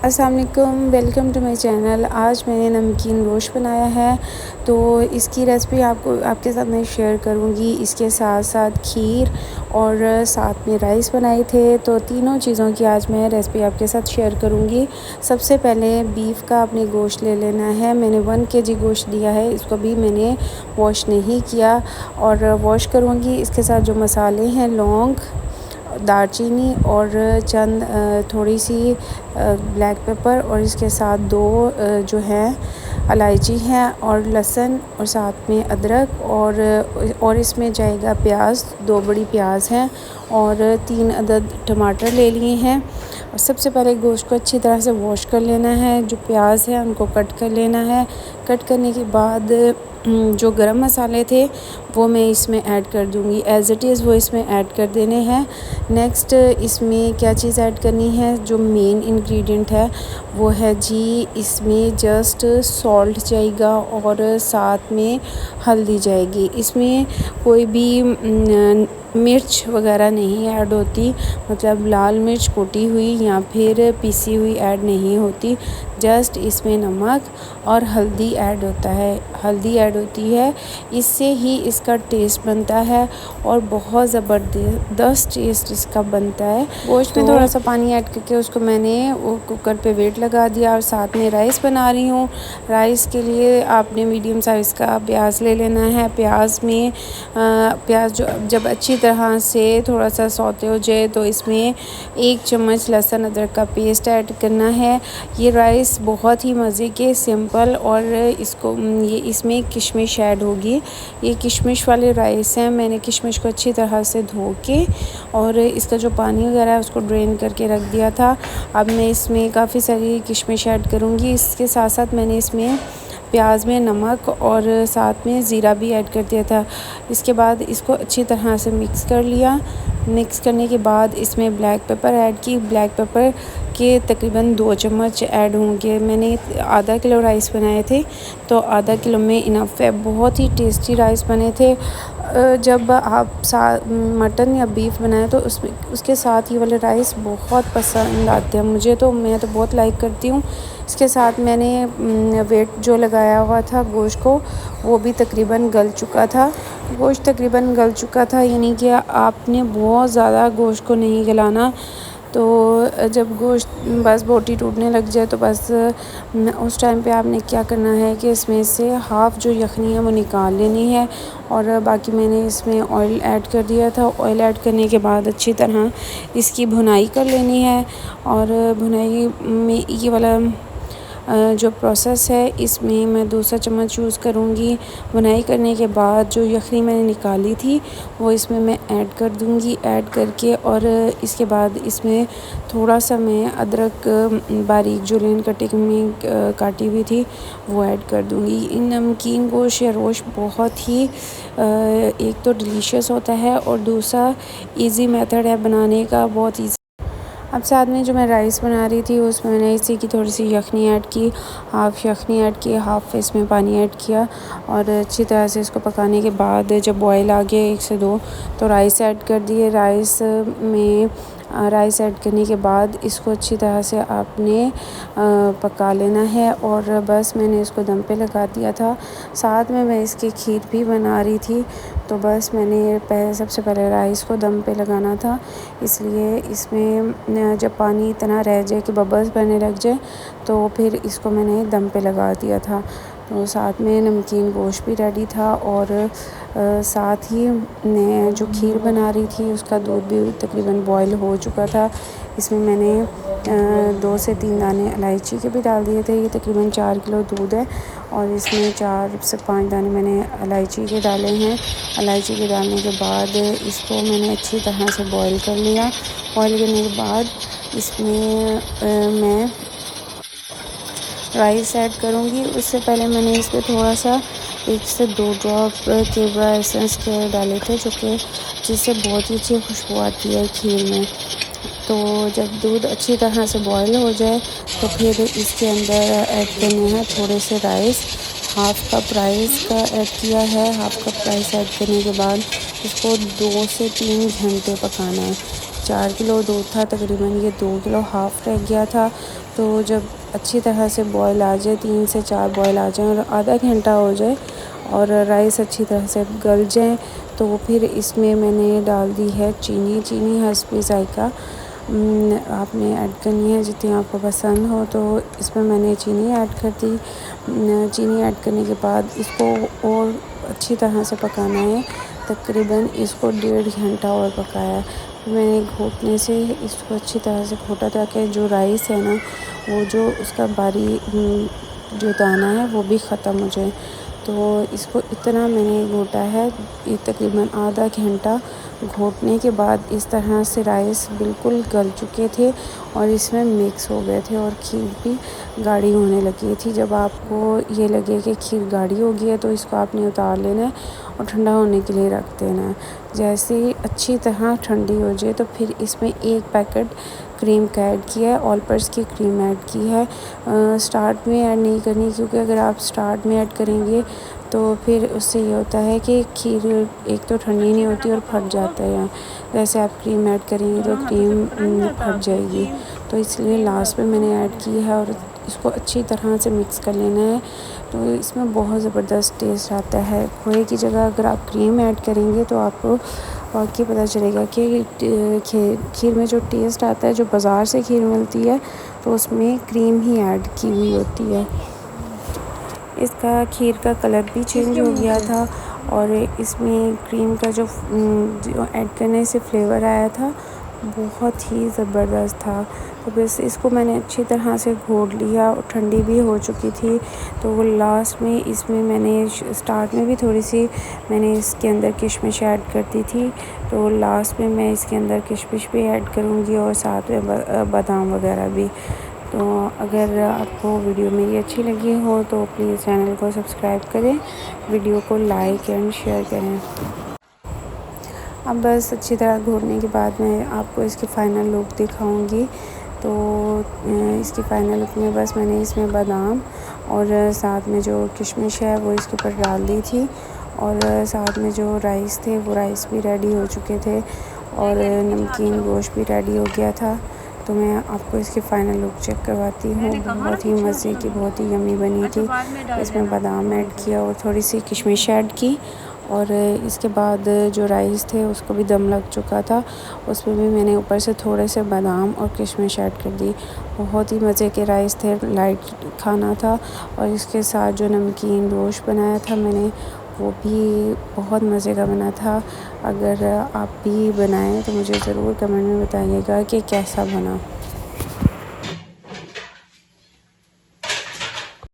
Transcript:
अस्सलाम वालेकुम, welcome to my channel. आज मैंने नमकीन गोश्त बनाया है, तो इसकी रेसिपी आपके साथ मैं शेयर करूंगी। इसके साथ साथ खीर और साथ में राइस बनाए थे, तो तीनों चीज़ों की आज मैं रेसिपी आपके साथ शेयर करूंगी। सबसे पहले बीफ का आपने गोश्त ले लेना है। मैंने 1 केजी गोश्त लिया है, इसको भी मैंने वॉश नहीं किया और वॉश करूँगी। इसके साथ जो मसाले हैं, लौंग, दालचीनी और चंद थोड़ी सी ब्लैक पेपर और इसके साथ 2 जो है इलायची है और लहसुन और साथ में अदरक और इसमें जाएगा प्याज। 2 बड़ी प्याज हैं और 3 अदद टमाटर ले लिए हैं। और सबसे पहले गोश्त को अच्छी तरह से वॉश कर लेना है। जो प्याज है उनको कट कर लेना है। कट करने के बाद जो गरम मसाले थे वो मैं इसमें ऐड कर दूंगी। एज़ इट इज़ वो इसमें ऐड कर देने हैं। नेक्स्ट इसमें क्या चीज़ ऐड करनी है, जो मेन इंग्रेडिएंट है वो है जी, इसमें जस्ट सॉल्ट जाएगा और साथ में हल्दी जाएगी। इसमें कोई भी मिर्च वगैरह नहीं ऐड होती, मतलब लाल मिर्च कुटी हुई या फिर पीसी हुई ऐड नहीं होती। जस्ट इसमें नमक और हल्दी ऐड होता है, हल्दी ऐड होती है। इससे ही इसका टेस्ट बनता है और बहुत ज़बरदस्त टेस्ट इसका बनता है। गोश्त में थोड़ा सा पानी ऐड करके उसको मैंने वो कुकर पे वेट लगा दिया और साथ में राइस बना रही हूँ। राइस के लिए आपने मीडियम साइज़ का प्याज ले लेना है। प्याज जब अच्छी तरह से थोड़ा सा सौते हो जाए तो इसमें 1 चम्मच लहसुन अदरक का पेस्ट ऐड करना है। ये राइस बहुत ही मज़े के सिंपल और इसमें किशमिश ऐड होगी। ये किशमिश वाले राइस हैं। मैंने किशमिश को अच्छी तरह से धो के और इसका जो पानी वगैरह है उसको ड्रेन करके रख दिया था। अब मैं इसमें काफ़ी सारी किशमिश ऐड करूँगी। इसके साथ साथ मैंने इसमें प्याज में नमक और साथ में ज़ीरा भी ऐड कर दिया था। इसके बाद इसको अच्छी तरह से मिक्स कर लिया। मिक्स करने के बाद इसमें ब्लैक पेपर ऐड की। ब्लैक पेपर के तकरीबन 2 चम्मच ऐड होंगे। मैंने आधा किलो राइस बनाए थे, तो आधा किलो में इनफ है। बहुत ही टेस्टी राइस बने थे। जब आप मटन या बीफ बनाएं तो उसके साथ ये वाले राइस बहुत पसंद आते हैं मुझे, तो मैं तो बहुत लाइक करती हूँ। इसके साथ मैंने वेट जो लगाया हुआ था गोश्त को, वो भी तकरीबन गल चुका था। गोश्त तकरीबन गल चुका था, यानी कि आपने बहुत ज़्यादा गोश्त को नहीं गलाना। तो जब गोश्त बस बोटी टूटने लग जाए तो बस उस टाइम पे आपने क्या करना है कि इसमें से हाफ़ जो यखनी है वो निकाल लेनी है और बाकी मैंने इसमें ऑयल ऐड कर दिया था। ऑयल ऐड करने के बाद अच्छी तरह इसकी भुनाई कर लेनी है और भुनाई में ये वाला जो प्रोसेस है इसमें मैं दूसरा चम्मच यूज़ करूँगी। बुनाई करने के बाद जो यखनी मैंने निकाली थी वो इसमें मैं ऐड कर दूँगी। ऐड करके और इसके बाद इसमें थोड़ा सा मैं अदरक बारीक जो लेन कटिंग में काटी हुई थी वो ऐड कर दूँगी। इन नमकीन गोश्त या रोश बहुत ही एक तो डिलीशियस होता है और दूसरा इजी मेथड है बनाने का, बहुत ईजी। अब साथ में जो मैं राइस बना रही थी उसमें मैंने इसी की थोड़ी सी यखनी ऐड की, हाफ़ यखनी ऐड की, हाफ़ इसमें पानी ऐड किया और अच्छी तरह से इसको पकाने के बाद जब बॉयल आ गया 1 से 2 तो राइस ऐड कर दिए। राइस ऐड करने के बाद इसको अच्छी तरह से आपने पका लेना है और बस मैंने इसको दम पे लगा दिया था। साथ में मैं इसकी खीर भी बना रही थी, तो बस मैंने सबसे पहले राइस को दम पे लगाना था, इसलिए इसमें जब पानी इतना रह जाए कि बबल्स बनने लग जाए तो फिर इसको मैंने दम पे लगा दिया था। तो साथ में नमकीन गोश्त भी रेडी था और साथ ही मैं जो खीर बना रही थी उसका दूध भी तकरीबन बॉयल हो चुका था। इसमें मैंने 2 से 3 दाने इलायची के भी डाल दिए थे। ये तकरीबन 4 किलो दूध है और इसमें 4 से 5 दाने मैंने इलायची के डाले हैं। इलायची के डालने के बाद इसको मैंने अच्छी तरह से बॉयल कर लिया। बॉयल करने के बाद इसमें मैं राइस ऐड करूँगी। उससे पहले मैंने इस पर थोड़ा सा 1 से 2 ड्रॉप केवड़ा एसेंस के डाले थे, जिससे बहुत ही अच्छी खुशबू आती है खीर में। तो जब दूध अच्छी तरह से बॉयल हो जाए तो फिर इसके अंदर ऐड करने हैं थोड़े से राइस। हाफ़ कप राइस का ऐड किया है। हाफ़ कप राइस ऐड करने के बाद इसको 2 से 3 घंटे पकाना है। 4 किलो दूध था, तकरीबन ये 2 किलो हाफ़ रह गया था। तो जब अच्छी तरह से बॉयल आ जाए, 3 से 4 बॉयल आ जाए और आधा घंटा हो जाए और राइस अच्छी तरह से गल जाए, तो फिर इसमें मैंने डाल दी है चीनी हस्बी ज़ायक़ा। आपने ऐड करनी है जितनी आपको पसंद हो, तो इसमें मैंने चीनी ऐड कर दी। चीनी ऐड करने के बाद इसको और अच्छी तरह से पकाना है, तकरीबन इसको 1.5 घंटा और पकाया। फिर मैंने घोटने से इसको अच्छी तरह से घोटा ताकि जो राइस है ना, वो जो उसका जो दाना है वो भी ख़त्म हो जाए। तो इसको इतना मैंने घोटा है, ये तकरीबन आधा घंटा घोटने के बाद इस तरह से राइस बिल्कुल गल चुके थे और इसमें मिक्स हो गए थे और खीर भी गाढ़ी होने लगी थी। जब आपको ये लगे कि खीर गाढ़ी हो गई है, तो इसको आपने उतार लेना है और ठंडा होने के लिए रख देना है। जैसे ही अच्छी तरह ठंडी हो जाए, तो फिर इसमें 1 पैकेट क्रीम का ऐड किया है, ऑल पर्स की क्रीम ऐड की है। स्टार्ट में ऐड नहीं करनी, क्योंकि अगर आप स्टार्ट में ऐड करेंगे तो फिर उससे ये होता है कि खीर एक तो ठंडी नहीं होती और फट जाता है। जैसे आप क्रीम ऐड करेंगे तो क्रीम फट जाएगी, तो इसलिए लास्ट में मैंने ऐड की है और इसको अच्छी तरह से मिक्स कर लेना है। तो इसमें बहुत ज़बरदस्त टेस्ट आता है। खोए की जगह अगर आप क्रीम ऐड करेंगे तो आपको वाकई पता चलेगा कि खीर में जो टेस्ट आता है, जो बाज़ार से खीर मिलती है, तो उसमें क्रीम ही ऐड की हुई होती है। इसका खीर का कलर भी चेंज हो गया था और इसमें क्रीम का जो ऐड करने से फ्लेवर आया था, बहुत ही ज़बरदस्त था। तो बस इसको मैंने अच्छी तरह से घोट लिया और ठंडी भी हो चुकी थी। तो वो लास्ट में इसमें मैंने स्टार्ट में भी थोड़ी सी मैंने इसके अंदर किशमिश ऐड कर दी थी, तो लास्ट में मैं इसके अंदर किशमिश भी ऐड करूँगी और साथ में बादाम वगैरह भी। तो अगर आपको वीडियो मेरी अच्छी लगी हो तो प्लीज़ चैनल को सब्सक्राइब करें, वीडियो को लाइक एंड शेयर करें। अब बस अच्छी तरह घोटने के बाद मैं आपको इसकी फ़ाइनल लुक दिखाऊंगी। तो इसकी फ़ाइनल लुक में बस मैंने इसमें बादाम और साथ में जो किशमिश है वो इसके ऊपर डाल दी थी और साथ में जो राइस थे वो राइस भी रेडी हो चुके थे और नमकीन गोश्त भी रेडी हो गया था। तो मैं आपको इसकी फ़ाइनल लुक चेक करवाती हूँ। बहुत ही मज़े की, बहुत ही यम्मी बनी थी। इसमें बादाम ऐड किया और थोड़ी सी किशमिश ऐड की और इसके बाद जो राइस थे उसको भी दम लग चुका था, उसमें भी मैंने ऊपर से थोड़े से बादाम और किशमिश ऐड कर दी। बहुत ही मज़े के राइस थे, लाइट खाना था और इसके साथ जो नमकीन गोश्त बनाया था मैंने, वो भी बहुत मज़े का बना था। अगर आप भी बनाएं तो मुझे ज़रूर कमेंट में बताइएगा कि कैसा बना।